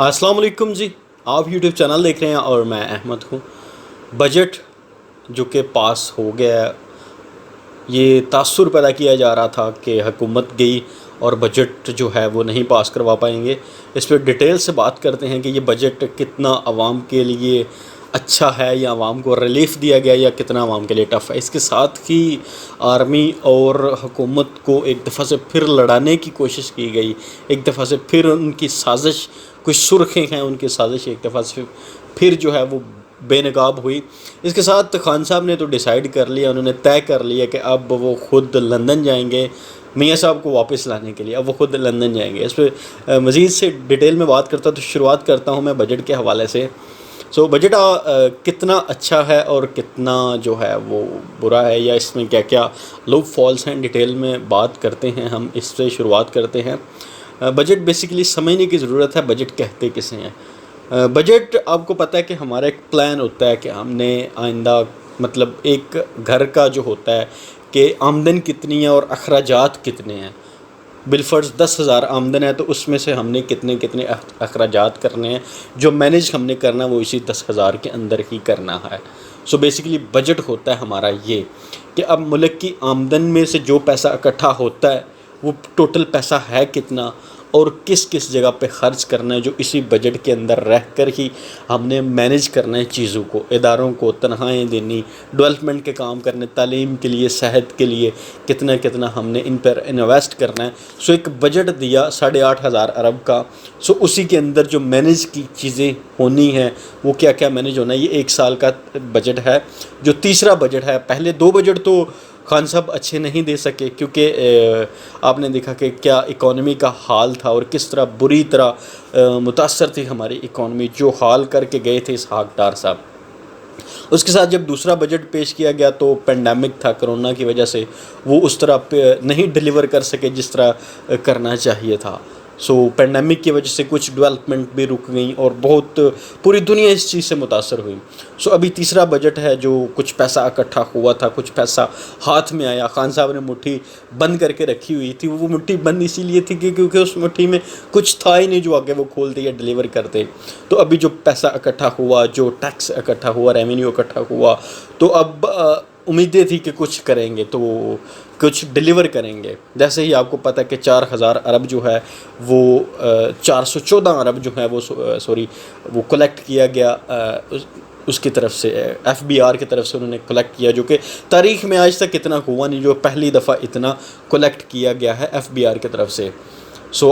السلام علیکم جی، آپ یوٹیوب چینل دیکھ رہے ہیں اور میں احمد ہوں۔ بجٹ جو کہ پاس ہو گیا ہے، یہ تاثر پیدا کیا جا رہا تھا کہ حکومت گئی اور بجٹ جو ہے وہ نہیں پاس کروا پائیں گے۔ اس پہ ڈیٹیل سے بات کرتے ہیں کہ یہ بجٹ کتنا عوام کے لیے اچھا ہے یا عوام کو ریلیف دیا گیا یا کتنا عوام کے لیے ٹف ہے۔ اس کے ساتھ ہی آرمی اور حکومت کو ایک دفعہ سے پھر لڑانے کی کوشش کی گئی، ایک دفعہ سے پھر ان کی سازش، کچھ سرخیں ہیں ان کی سازش ایک دفعہ سے پھر جو ہے وہ بے نقاب ہوئی۔ اس کے ساتھ خان صاحب نے تو ڈیسائیڈ کر لیا، انہوں نے طے کر لیا کہ اب وہ خود لندن جائیں گے میاں صاحب کو واپس لانے کے لیے، اب وہ خود لندن جائیں گے۔ اس پہ مزید سے ڈیٹیل میں بات کرتا تو شروعات کرتا ہوں میں بجٹ کے حوالے سے۔ بجٹ کتنا اچھا ہے اور کتنا جو ہے وہ برا ہے، یا اس میں کیا کیا لوپ فالس ہیں، ڈیٹیل میں بات کرتے ہیں ہم۔ اس سے شروعات کرتے ہیں۔ بجٹ بیسیکلی سمجھنے کی ضرورت ہے، بجٹ کہتے کسے ہیں۔ بجٹ آپ کو پتہ ہے کہ ہمارا ایک پلان ہوتا ہے کہ ہم نے آئندہ مطلب ایک گھر کا جو ہوتا ہے کہ آمدن کتنی ہے اور اخراجات کتنے ہیں۔ بالفرض 10,000 آمدن ہے تو اس میں سے ہم نے کتنے اخراجات کرنے ہیں، جو مینیج ہم نے کرنا ہے وہ اسی 10,000 کے اندر ہی کرنا ہے۔ بیسیکلی بجٹ ہوتا ہے ہمارا یہ کہ اب ملک کی آمدن میں سے جو پیسہ اکٹھا ہوتا ہے وہ ٹوٹل پیسہ ہے کتنا اور کس کس جگہ پہ خرچ کرنا ہے، جو اسی بجٹ کے اندر رہ کر ہی ہم نے مینیج کرنا ہے چیزوں کو، اداروں کو تنخواہیں دینی، ڈیولپمنٹ کے کام کرنے، تعلیم کے لیے، صحت کے لیے کتنا ہم نے ان پر انویسٹ کرنا ہے۔ ایک بجٹ دیا 8,500 ارب کا، اسی کے اندر جو مینیج کی چیزیں ہونی ہیں وہ کیا کیا مینیج ہونا ہے، یہ ایک سال کا بجٹ ہے۔ جو تیسرا بجٹ ہے، پہلے 2 بجٹ تو خان صاحب اچھے نہیں دے سکے کیونکہ آپ نے دیکھا کہ کیا اکانومی کا حال تھا اور کس طرح بری طرح متاثر تھی ہماری اکانومی، جو حال کر کے گئے تھے اسحاق ڈار صاحب۔ اس کے ساتھ جب دوسرا بجٹ پیش کیا گیا تو پینڈیمک تھا، کرونا کی وجہ سے وہ اس طرح نہیں ڈیلیور کر سکے جس طرح کرنا چاہیے تھا۔ پینڈیمک کی وجہ سے کچھ ڈیولپمنٹ بھی رک گئیں اور بہت پوری دنیا اس چیز سے متاثر ہوئی۔ ابھی تیسرا بجٹ ہے جو کچھ پیسہ اکٹھا ہوا تھا، کچھ پیسہ ہاتھ میں آیا، خان صاحب نے مٹھی بند کر کے رکھی ہوئی تھی۔ وہ مٹھی بند اسی لیے تھی کیونکہ اس مٹھی میں کچھ تھا ہی نہیں جو آگے وہ کھولتے یا ڈیلیور کرتے۔ تو ابھی جو پیسہ اکٹھا ہوا، جو ٹیکس اکٹھا ہوا، ریونیو اکٹھا ہوا، تو اب امیدیں تھی کہ کچھ کریں گے، تو کچھ ڈیلیور کریں گے۔ جیسے ہی آپ کو پتہ ہے کہ 4,000 ارب جو ہے وہ 414 ارب جو ہے وہ کلیکٹ کیا گیا اس کی طرف سے، ایف بی آر کی طرف سے انہوں نے کلیکٹ کیا، جو کہ تاریخ میں آج تک اتنا ہوا نہیں، جو پہلی دفعہ اتنا کلیکٹ کیا گیا ہے ایف بی آر کی طرف سے۔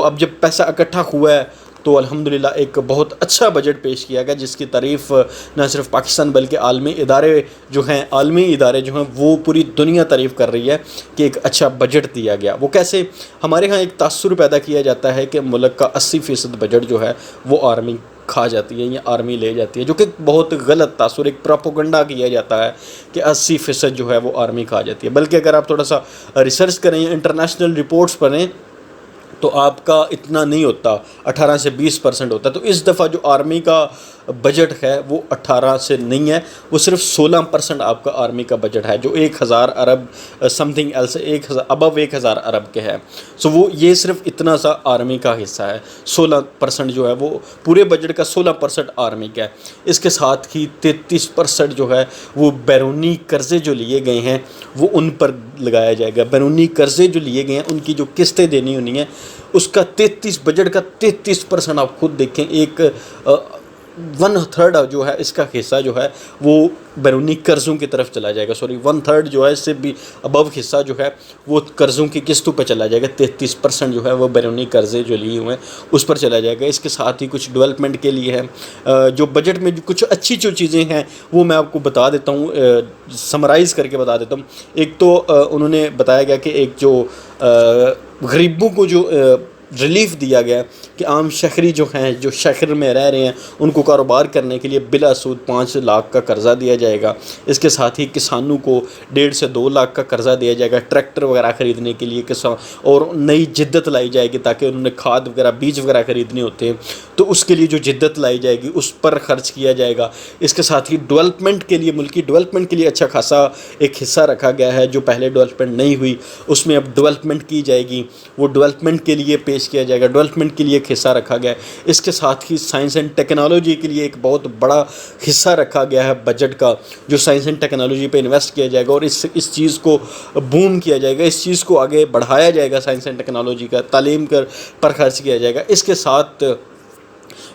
اب جب پیسہ اکٹھا ہوا ہے تو الحمدللہ ایک بہت اچھا بجٹ پیش کیا گیا، جس کی تعریف نہ صرف پاکستان بلکہ عالمی ادارے جو ہیں وہ پوری دنیا تعریف کر رہی ہے کہ ایک اچھا بجٹ دیا گیا۔ وہ کیسے؟ ہمارے ہاں ایک تاثر پیدا کیا جاتا ہے کہ ملک کا 80% بجٹ جو ہے وہ آرمی کھا جاتی ہے یا آرمی لے جاتی ہے، جو کہ بہت غلط تاثر، ایک پروپیگنڈا کیا جاتا ہے کہ 80% جو ہے وہ آرمی کھا جاتی ہے۔ بلکہ اگر آپ تھوڑا سا ریسرچ کریں یا انٹرنیشنل رپورٹس پڑھیں تو آپ کا اتنا نہیں ہوتا، 18 سے 20% ہوتا ہے۔ تو اس دفعہ جو آرمی کا بجٹ ہے وہ 18 سے نہیں ہے، وہ صرف 16% آپ کا آرمی کا بجٹ ہے، جو 1,000 ارب سم تھنگ ایلس، ابو 1,000 ارب کے ہے۔ وہ یہ صرف اتنا سا آرمی کا حصہ ہے، 16% جو ہے وہ پورے بجٹ کا 16% آرمی کا ہے۔ اس کے ساتھ ہی 33% جو ہے وہ بیرونی قرضے جو لیے گئے ہیں وہ ان پر لگایا جائے گا۔ بیرونی قرضے جو لیے گئے ہیں ان کی جو قسطیں دینی ہونی ہیں، اس کا 33 بجٹ کا 33% آپ خود دیکھیں، ایک 1/3 جو ہے اس کا حصہ جو ہے وہ بیرونی قرضوں کی طرف چلا جائے گا۔ 1/3 جو ہے اس سے بھی ابو حصہ جو ہے وہ قرضوں کی قسطوں پہ چلا جائے گا۔ 33% جو ہے وہ بیرونی قرضے جو لیے ہوئے ہیں اس پر چلا جائے گا۔ اس کے ساتھ ہی کچھ ڈیولپمنٹ کے لیے ہے، جو بجٹ میں جو کچھ اچھی جو چیزیں ہیں وہ میں آپ کو بتا دیتا ہوں، سمرائز کر کے بتا دیتا ہوں۔ ایک تو انہوں نے بتایا گیا کہ ایک جو غریبوں کو جو ریلیف دیا گیا کہ عام شہری جو ہیں، جو شہر میں رہ رہے ہیں، ان کو کاروبار کرنے کے لیے بلا سود 5 لاکھ کا قرضہ دیا جائے گا۔ اس کے ساتھ ہی کسانوں کو 1.5 سے 2 لاکھ کا قرضہ دیا جائے گا ٹریکٹر وغیرہ خریدنے کے لیے، اور نئی جدت لائی جائے گی تاکہ انہوں نے کھاد وغیرہ بیج وغیرہ خریدنے ہوتے ہیں تو اس کے لیے جو جدت لائی جائے گی اس پر خرچ کیا جائے گا۔ اس کے ساتھ ہی ڈیولپمنٹ کے لیے، ملکی ڈیولپمنٹ کے لیے اچھا خاصا ایک حصہ رکھا گیا ہے، جو پہلے ڈیولپمنٹ نہیں ہوئی اس میں اب ڈیولپمنٹ کی جائے گی۔ وہ ڈیولپمنٹ کے لیے پیش پیش کیا جائے گا، ڈیولپمنٹ کے لیے ایک حصہ رکھا گیا ہے، اس کے ساتھ ہی سائنس اینڈ ٹیکنالوجی کے لیے ایک بہت بڑا حصہ رکھا گیا ہے بجٹ کا، جو سائنس اینڈ ٹیکنالوجی پہ انویسٹ کیا جائے گا اور اس چیز کو بوم کیا جائے گا، اس چیز کو آگے بڑھایا جائے گا، سائنس اینڈ ٹیکنالوجی کا تعلیم پر خرچ کیا جائے گا۔ اس کے ساتھ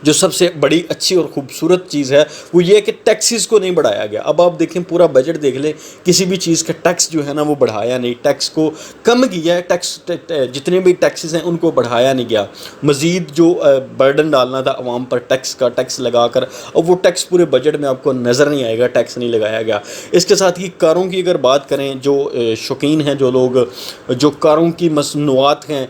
جو سب سے بڑی اچھی اور خوبصورت چیز ہے وہ یہ ہے کہ ٹیکسز کو نہیں بڑھایا گیا۔ اب آپ دیکھیں پورا بجٹ دیکھ لیں، کسی بھی چیز کا ٹیکس جو ہے نا وہ بڑھایا نہیں، ٹیکس کو کم کیا ہے، ٹیکس جتنے بھی ٹیکسز ہیں ان کو بڑھایا نہیں گیا، مزید جو برڈن ڈالنا تھا عوام پر ٹیکس کا، ٹیکس لگا کر، اور وہ ٹیکس پورے بجٹ میں آپ کو نظر نہیں آئے گا، ٹیکس نہیں لگایا گیا۔ اس کے ساتھ ہی کاروں کی اگر بات کریں، جو شوقین ہیں، جو لوگ جو کاروں کی مصنوعات ہیں،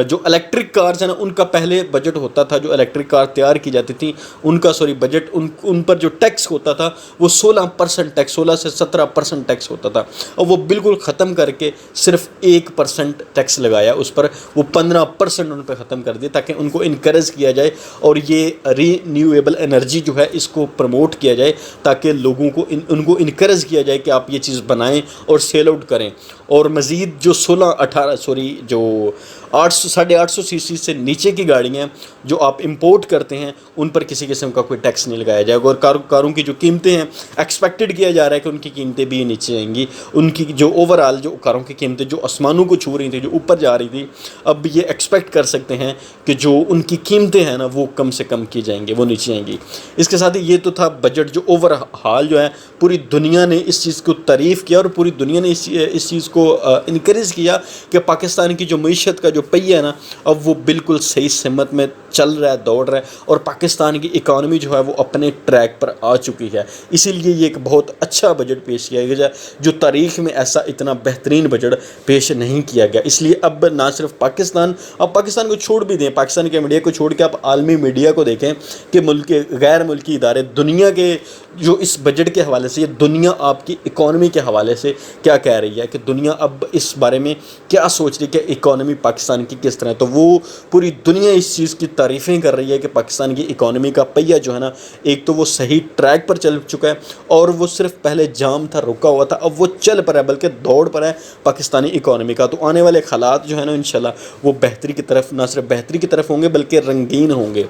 جو الیکٹرک کارز ہیں نا، ان کا پہلے بجٹ ہوتا تھا، جو الیکٹرک کار تیار کی جاتی تھیں ان کا بجٹ ان پر جو ٹیکس ہوتا تھا وہ 16% ٹیکس، 16 سے 17% ٹیکس ہوتا تھا، اور وہ بالکل ختم کر کے صرف 1% ٹیکس لگایا اس پر، وہ 15% ان پہ ختم کر دیا تاکہ ان کو انکریج کیا جائے اور یہ رینیویبل انرجی جو ہے اس کو پروموٹ کیا جائے، تاکہ لوگوں کو ان کو انکریج کیا جائے کہ آپ یہ چیز بنائیں اور سیل آؤٹ کریں۔ اور مزید جو 850 سی سی سے نیچے کی گاڑیاں ہیں جو آپ امپورٹ کرتے ہیں ان پر کسی قسم کا کوئی ٹیکس نہیں لگایا جائے گا، اور کاروں کی جو قیمتیں ہیں ایکسپیکٹڈ کیا جا رہا ہے کہ ان کی قیمتیں بھی نیچے آئیں گی، ان کی جو اوور آل جو کاروں کی قیمتیں جو آسمانوں کو چھو رہی تھیں، جو اوپر جا رہی تھی، اب یہ ایکسپیکٹ کر سکتے ہیں کہ جو ان کی قیمتیں ہیں نا وہ کم سے کم کی جائیں گی، وہ نیچے آئیں گی۔ اس کے ساتھ ہی یہ تو تھا بجٹ، جو اوور حال جو ہے پوری دنیا نے اس چیز کو تعریف کیا اور پوری دنیا نے اس چیز کو انکریج کیا کہ پاکستان کی جو معیشت کا جو پہیہ ہے نا اب وہ بالکل صحیح سمت میں چل رہا ہے، دوڑ رہا ہے، اور پاکستان کی اکانومی جو ہے وہ اپنے ٹریک پر آ چکی ہے۔ اسی لیے یہ ایک بہت اچھا بجٹ پیش کیا گیا جو تاریخ میں ایسا اتنا بہترین بجٹ پیش نہیں کیا گیا۔ اس لیے اب نہ صرف پاکستان کو چھوڑ بھی دیں، پاکستان کے میڈیا کو چھوڑ کے آپ عالمی میڈیا کو دیکھیں کہ غیر ملکی ادارے دنیا کے جو اس بجٹ کے حوالے سے، یہ دنیا آپ کی اکانومی کے حوالے سے کیا کہہ رہی ہے، کہ دنیا اب اس بارے میں کیا سوچ رہی ہے کہ اکانومی پاکستان کی کس طرح ہے، تو وہ پوری دنیا اس چیز کی تعریفیں کر رہی ہے کہ پاکستان کی اکانومی کا پہیہ جو ہے نا ایک تو وہ صحیح ٹریک پر چل چکا ہے، اور وہ صرف پہلے جام تھا، رکا ہوا تھا، اب وہ چل پر ہے، بلکہ دوڑ پر ہے پاکستانی اکانومی کا۔ تو آنے والے حالات جو ہے نا انشاءاللہ وہ بہتری کی طرف، نہ صرف بہتری کی طرف ہوں گے بلکہ رنگین ہوں گے۔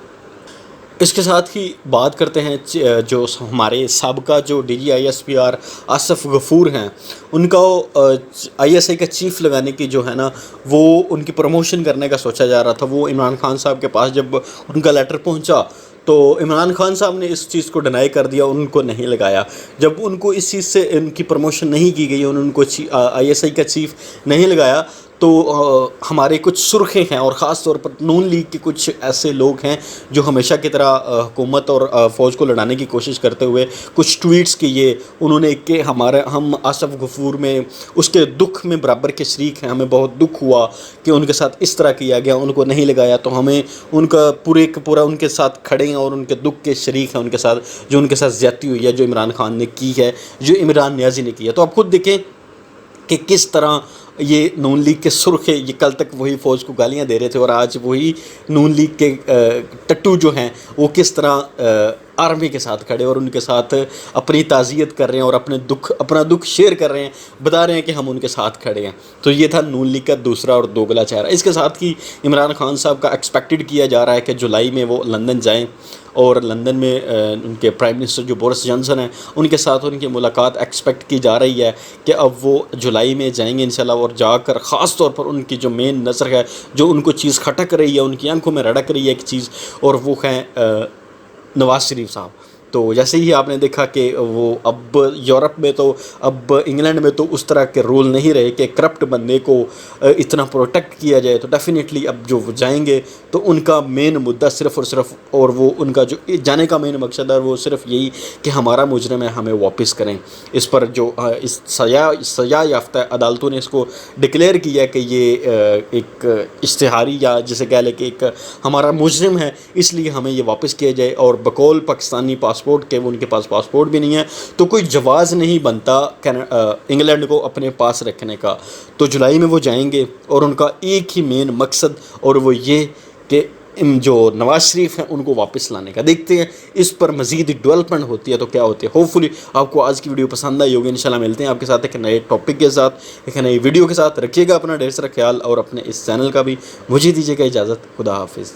اس کے ساتھ ہی بات کرتے ہیں جو ہمارے سابقہ جو D G I S P R Asif Ghafoor ہیں، ان کا آئی ایس آئی کا چیف لگانے کی جو ہے نا وہ ان کی پروموشن کرنے کا سوچا جا رہا تھا۔ وہ عمران خان صاحب کے پاس جب ان کا لیٹر پہنچا تو عمران خان صاحب نے اس چیز کو ڈینائی کر دیا، ان کو نہیں لگایا۔ جب ان کو اس چیز سے ان کی پروموشن نہیں کی گئی، ان کو آئی ایس آئی کا چیف نہیں لگایا، تو ہمارے کچھ سرخیں ہیں، اور خاص طور پر نون لیگ کے کچھ ایسے لوگ ہیں جو ہمیشہ کی طرح حکومت اور فوج کو لڑانے کی کوشش کرتے ہوئے کچھ ٹویٹس کیے انہوں نے کہ ہم آصف غفور میں اس کے دکھ میں برابر کے شریک ہیں، ہمیں بہت دکھ ہوا کہ ان کے ساتھ اس طرح کیا گیا، ان کو نہیں لگایا، تو ہمیں ان کا پورا ان کے ساتھ کھڑے ہیں اور ان کے دکھ کے شریک ہیں، ان کے ساتھ جو ان کے ساتھ زیادتی ہوئی ہے، جو عمران خان نے کی ہے، جو عمران نیازی نے کی ہے۔ تو آپ خود دیکھیں کہ کس طرح یہ نون لیگ کے سرخ، یہ کل تک وہی فوج کو گالیاں دے رہے تھے، اور آج وہی نون لیگ کے ٹٹو جو ہیں وہ کس طرح آرمی کے ساتھ کھڑے اور ان کے ساتھ اپنی تعزیت کر رہے ہیں اور اپنا دکھ شیئر کر رہے ہیں، بتا رہے ہیں کہ ہم ان کے ساتھ کھڑے ہیں۔ تو یہ تھا نون لیگ کا دوسرا اور دوگلا چہرہ۔ اس کے ساتھ ہی عمران خان صاحب کا ایکسپیکٹڈ کیا جا رہا ہے کہ جولائی میں وہ لندن جائیں، اور لندن میں ان کے پرائم منسٹر جو بورس جانسن ہیں ان کے ساتھ ان کی ملاقات ایکسپیکٹ کی جا رہی ہے کہ اب وہ جولائی میں جائیں گے انشاءاللہ، اور جا کر خاص طور پر ان کی جو مین نظر ہے، جو ان کو چیز کھٹک رہی ہے، ان کی آنکھوں میں رڑک رہی ہے ایک چیز، اور وہ ہیں نواز شریف صاحب۔ تو جیسے ہی آپ نے دیکھا کہ وہ اب یورپ میں، تو اب انگلینڈ میں تو اس طرح کے رول نہیں رہے کہ کرپٹ بندے کو اتنا پروٹیکٹ کیا جائے، تو ڈیفینیٹلی اب جو جائیں گے تو ان کا مین مدعا صرف اور صرف، اور وہ ان کا جو جانے کا مین مقصد ہے وہ صرف یہی کہ ہمارا مجرم ہے، ہمیں واپس کریں۔ اس پر جو اس سزا یافتہ عدالتوں نے اس کو ڈکلیئر کیا کہ یہ ایک اشتہاری، یا جسے کہہ لے کہ ایک ہمارا مجرم ہے، اس لیے ہمیں یہ واپس کیا جائے، اور بقول پاکستانی پاسپورٹ کے وہ ان کے پاس پاسپورٹ بھی نہیں ہے، تو کوئی جواز نہیں بنتا انگلینڈ کو اپنے پاس رکھنے کا۔ تو جولائی میں وہ جائیں گے، اور ان کا ایک ہی مین مقصد، اور وہ یہ کہ جو نواز شریف ہیں ان کو واپس لانے کا. دیکھتے ہیں اس پر مزید ڈیولپمنٹ ہوتی ہے تو کیا ہوتی ہے. ہوپ فلی آپ کو آج کی ویڈیو پسند آئی ہوگی. انشاءاللہ ملتے ہیں آپ کے ساتھ ایک نئے ٹاپک کے ساتھ, ایک نئی ویڈیو کے ساتھ. رکھیے گا اپنا ڈھیر سارا خیال اور اپنے اس چینل کا بھی. مجھے دیجیے گا اجازت. خدا حافظ.